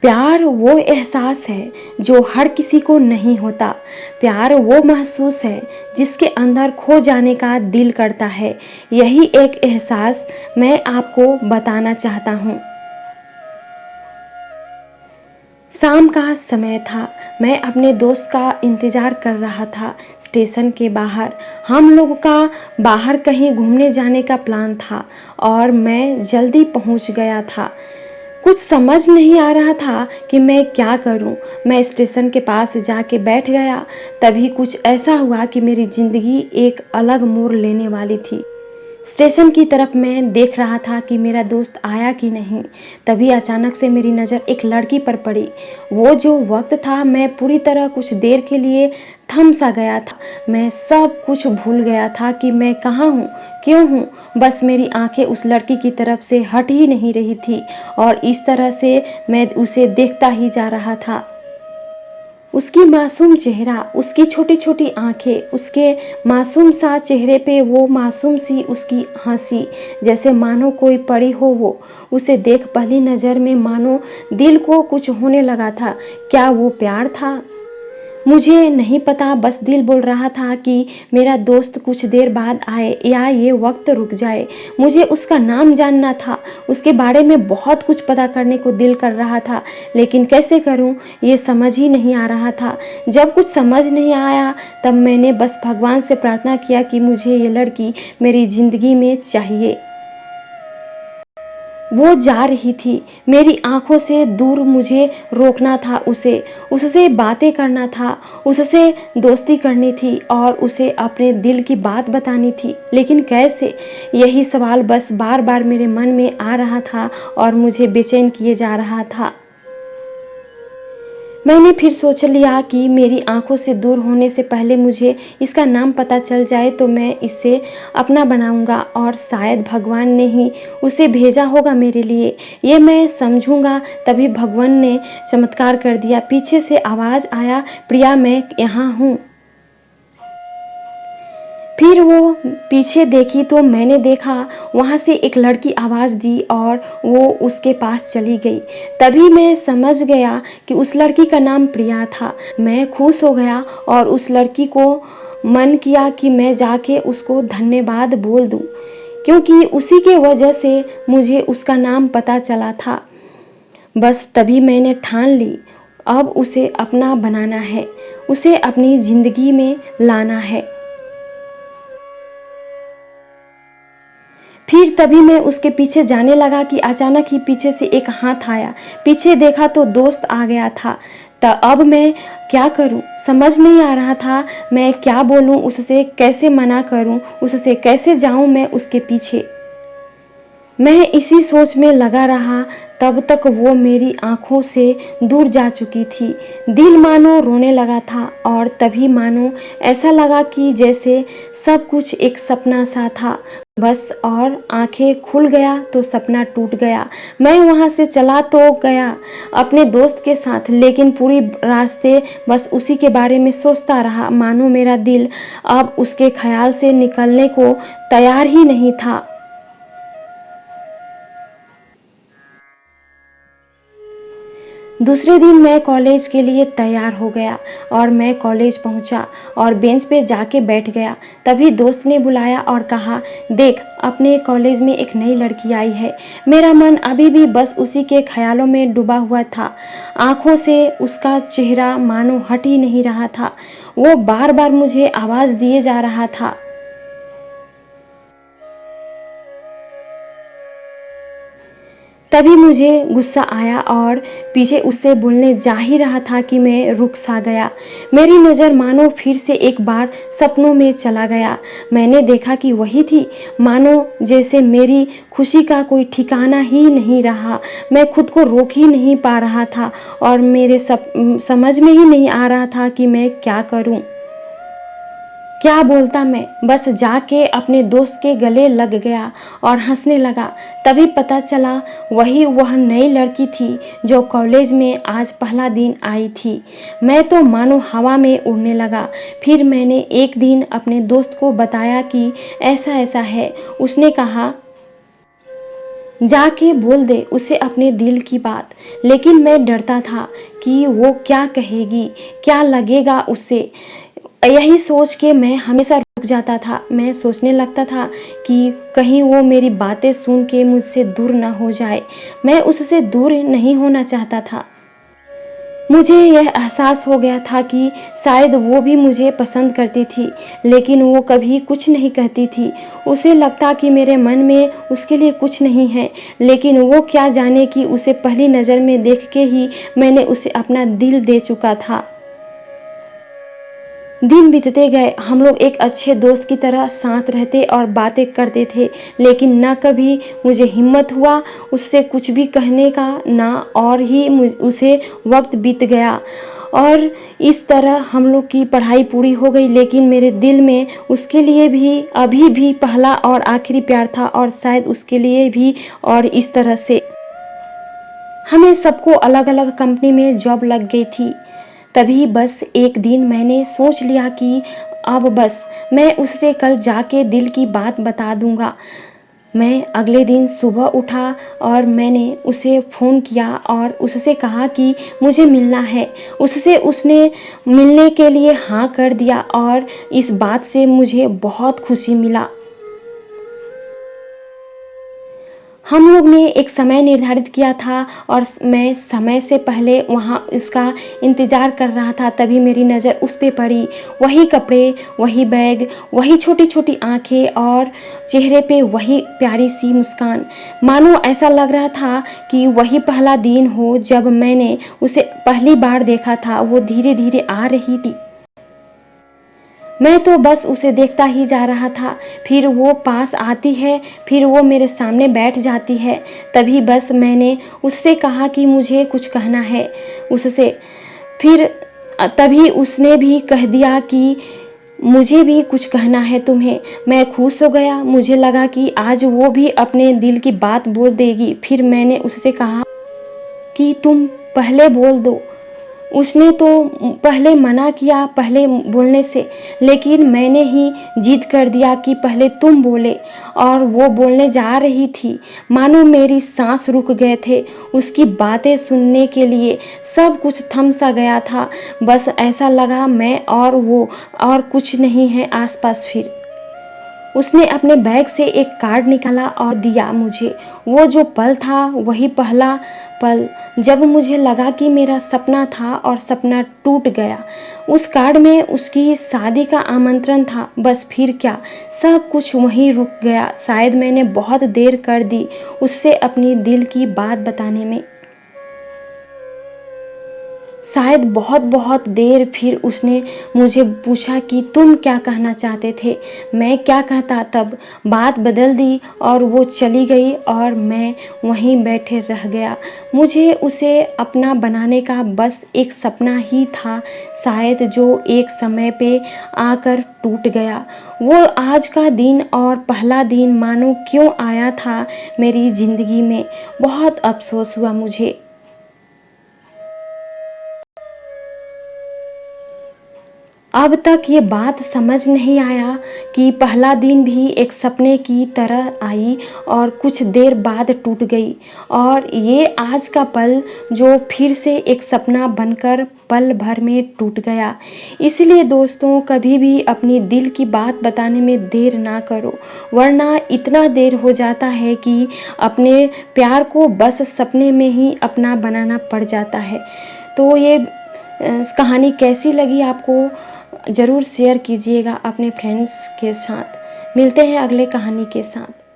प्यार वो एहसास है जो हर किसी को नहीं होता। प्यार वो महसूस है जिसके अंदर खो जाने का दिल करता है। यही एक एहसास मैं आपको बताना चाहता हूँ। शाम का समय था। मैं अपने दोस्त का इंतज़ार कर रहा था स्टेशन के बाहर। हम लोगों का बाहर कहीं घूमने जाने का प्लान था और मैं जल्दी पहुंच गया था। कुछ समझ नहीं आ रहा था कि मैं क्या करूं। मैं स्टेशन के पास जाके बैठ गया। तभी कुछ ऐसा हुआ कि मेरी ज़िंदगी एक अलग मोड़ लेने वाली थी। स्टेशन की तरफ मैं देख रहा था कि मेरा दोस्त आया कि नहीं। तभी अचानक से मेरी नज़र एक लड़की पर पड़ी। वो जो वक्त था, मैं पूरी तरह कुछ देर के लिए थम सा गया था। मैं सब कुछ भूल गया था कि मैं कहाँ हूँ, क्यों हूँ। बस मेरी आंखें उस लड़की की तरफ से हट ही नहीं रही थी और इस तरह से मैं उसे देखता ही जा रहा था। उसकी मासूम चेहरा, उसकी छोटी छोटी आंखें, उसके मासूम सा चेहरे पे वो मासूम सी उसकी हंसी, जैसे मानो कोई परी हो वो। उसे देख पहली नज़र में मानो दिल को कुछ होने लगा था। क्या वो प्यार था? मुझे नहीं पता, बस दिल बोल रहा था कि मेरा दोस्त कुछ देर बाद आए या ये वक्त रुक जाए। मुझे उसका नाम जानना था, उसके बारे में बहुत कुछ पता करने को दिल कर रहा था, लेकिन कैसे करूं ये समझ ही नहीं आ रहा था। जब कुछ समझ नहीं आया तब मैंने बस भगवान से प्रार्थना किया कि मुझे ये लड़की मेरी ज़िंदगी में चाहिए। वो जा रही थी, मेरी आंखों से दूर मुझे रोकना था उसे, उससे बातें करना था, उससे दोस्ती करनी थी और उसे अपने दिल की बात बतानी थी। लेकिन कैसे? यही सवाल बस बार बार मेरे मन में आ रहा था और मुझे बेचैन किए जा रहा था। मैंने फिर सोच लिया कि मेरी आंखों से दूर होने से पहले मुझे इसका नाम पता चल जाए तो मैं इसे अपना बनाऊंगा और शायद भगवान ने ही उसे भेजा होगा मेरे लिए, ये मैं समझूंगा। तभी भगवान ने चमत्कार कर दिया। पीछे से आवाज़ आया, प्रिया मैं यहाँ हूँ। फिर वो पीछे देखी तो मैंने देखा वहाँ से एक लड़की आवाज़ दी और वो उसके पास चली गई। तभी मैं समझ गया कि उस लड़की का नाम प्रिया था। मैं खुश हो गया और उस लड़की को मन किया कि मैं जाके उसको धन्यवाद बोल दूँ, क्योंकि उसी के वजह से मुझे उसका नाम पता चला था। बस तभी मैंने ठान ली, अब उसे अपना बनाना है, उसे अपनी ज़िंदगी में लाना है। फिर तभी मैं उसके पीछे जाने लगा कि अचानक ही पीछे से एक हाथ आया। पीछे देखा तो दोस्त आ गया था। अब मैं क्या करूं समझ नहीं आ रहा था। मैं क्या बोलूं, उससे कैसे मना करूं, उससे कैसे जाऊं मैं उसके पीछे। मैं इसी सोच में लगा रहा, तब तक वो मेरी आंखों से दूर जा चुकी थी। दिल मानो रोने लगा था और तभी मानो ऐसा लगा कि जैसे सब कुछ एक सपना सा था। बस और आंखें खुल गया तो सपना टूट गया। मैं वहाँ से चला तो गया अपने दोस्त के साथ, लेकिन पूरी रास्ते बस उसी के बारे में सोचता रहा। मानो मेरा दिल अब उसके ख्याल से निकलने को तैयार ही नहीं था। दूसरे दिन मैं कॉलेज के लिए तैयार हो गया और मैं कॉलेज पहुंचा और बेंच पे जाके बैठ गया। तभी दोस्त ने बुलाया और कहा, देख अपने कॉलेज में एक नई लड़की आई है। मेरा मन अभी भी बस उसी के ख्यालों में डूबा हुआ था। आंखों से उसका चेहरा मानो हट ही नहीं रहा था। वो बार बार मुझे आवाज़ दिए जा रहा था। तभी मुझे गुस्सा आया और पीछे उससे बोलने जा ही रहा था कि मैं रुक सा गया। मेरी नज़र मानो फिर से एक बार सपनों में चला गया। मैंने देखा कि वही थी, मानो जैसे मेरी खुशी का कोई ठिकाना ही नहीं रहा। मैं खुद को रोक ही नहीं पा रहा था और मेरे समझ में ही नहीं आ रहा था कि मैं क्या करूं। क्या बोलता मैं, बस जाके अपने दोस्त के गले लग गया और हंसने लगा। तभी पता चला वह नई लड़की थी जो कॉलेज में आज पहला दिन आई थी। मैं तो मानो हवा में उड़ने लगा। फिर मैंने एक दिन अपने दोस्त को बताया कि ऐसा ऐसा है। उसने कहा, जाके बोल दे उसे अपने दिल की बात। लेकिन मैं डरता था कि वो क्या कहेगी, क्या लगेगा उसे। यही सोच के मैं हमेशा रुक जाता था। मैं सोचने लगता था कि कहीं वो मेरी बातें सुन के मुझसे दूर ना हो जाए। मैं उससे दूर नहीं होना चाहता था। मुझे यह एहसास हो गया था कि शायद वो भी मुझे पसंद करती थी, लेकिन वो कभी कुछ नहीं कहती थी। उसे लगता कि मेरे मन में उसके लिए कुछ नहीं है, लेकिन वो क्या जाने कि उसे पहली नज़र में देख के ही मैंने उसे अपना दिल दे चुका था। दिन बीतते गए, हम लोग एक अच्छे दोस्त की तरह साथ रहते और बातें करते थे, लेकिन ना कभी मुझे हिम्मत हुआ उससे कुछ भी कहने का, ना और ही उसे वक्त बीत गया और इस तरह हम लोग की पढ़ाई पूरी हो गई। लेकिन मेरे दिल में उसके लिए भी अभी भी पहला और आखिरी प्यार था और शायद उसके लिए भी। और इस तरह से हमें सबको अलग अलग कंपनी में जॉब लग गई थी। तभी बस एक दिन मैंने सोच लिया कि अब बस मैं उससे कल जाके दिल की बात बता दूंगा। मैं अगले दिन सुबह उठा और मैंने उसे फ़ोन किया और उससे कहा कि मुझे मिलना है। उससे उसने मिलने के लिए हाँ कर दिया और इस बात से मुझे बहुत खुशी मिला। हम लोग ने एक समय निर्धारित किया था और मैं समय से पहले वहाँ उसका इंतज़ार कर रहा था। तभी मेरी नज़र उस पे पड़ी। वही कपड़े, वही बैग, वही छोटी छोटी आंखें और चेहरे पे वही प्यारी सी मुस्कान। मानो ऐसा लग रहा था कि वही पहला दिन हो जब मैंने उसे पहली बार देखा था। वो धीरे धीरे आ रही थी। मैं तो बस उसे देखता ही जा रहा था। फिर वो पास आती है, फिर वो मेरे सामने बैठ जाती है। तभी बस मैंने उससे कहा कि मुझे कुछ कहना है उससे। फिर तभी उसने भी कह दिया कि मुझे भी कुछ कहना है तुम्हें। मैं खुश हो गया। मुझे लगा कि आज वो भी अपने दिल की बात बोल देगी। फिर मैंने उससे कहा कि तुम पहले बोल दो। उसने तो पहले मना किया पहले बोलने से, लेकिन मैंने ही जिद कर दिया कि पहले तुम बोले। और वो बोलने जा रही थी। मानो मेरी सांस रुक गए थे उसकी बातें सुनने के लिए। सब कुछ थम सा गया था। बस ऐसा लगा मैं और वो और कुछ नहीं है आसपास। फिर उसने अपने बैग से एक कार्ड निकाला और दिया मुझे। वो जो पल था वही पहला पल जब मुझे लगा कि मेरा सपना था और सपना टूट गया। उस कार्ड में उसकी शादी का आमंत्रण था। बस फिर क्या, सब कुछ वहीं रुक गया। शायद मैंने बहुत देर कर दी उससे अपनी दिल की बात बताने में। शायद बहुत बहुत देर। फिर उसने मुझे पूछा कि तुम क्या कहना चाहते थे। मैं क्या कहता। तब बात बदल दी और वो चली गई और मैं वहीं बैठे रह गया। मुझे उसे अपना बनाने का बस एक सपना ही था शायद, जो एक समय पे आकर टूट गया। वो आज का दिन और पहला दिन मानो क्यों आया था मेरी ज़िंदगी में। बहुत अफसोस हुआ मुझे। अब तक ये बात समझ नहीं आया कि पहला दिन भी एक सपने की तरह आई और कुछ देर बाद टूट गई। और ये आज का पल जो फिर से एक सपना बनकर पल भर में टूट गया। इसलिए दोस्तों, कभी भी अपनी दिल की बात बताने में देर ना करो, वरना इतना देर हो जाता है कि अपने प्यार को बस सपने में ही अपना बनाना पड़ जाता है। तो ये कहानी कैसी लगी आपको, ज़रूर शेयर कीजिएगा अपने फ्रेंड्स के साथ। मिलते हैं अगले कहानी के साथ।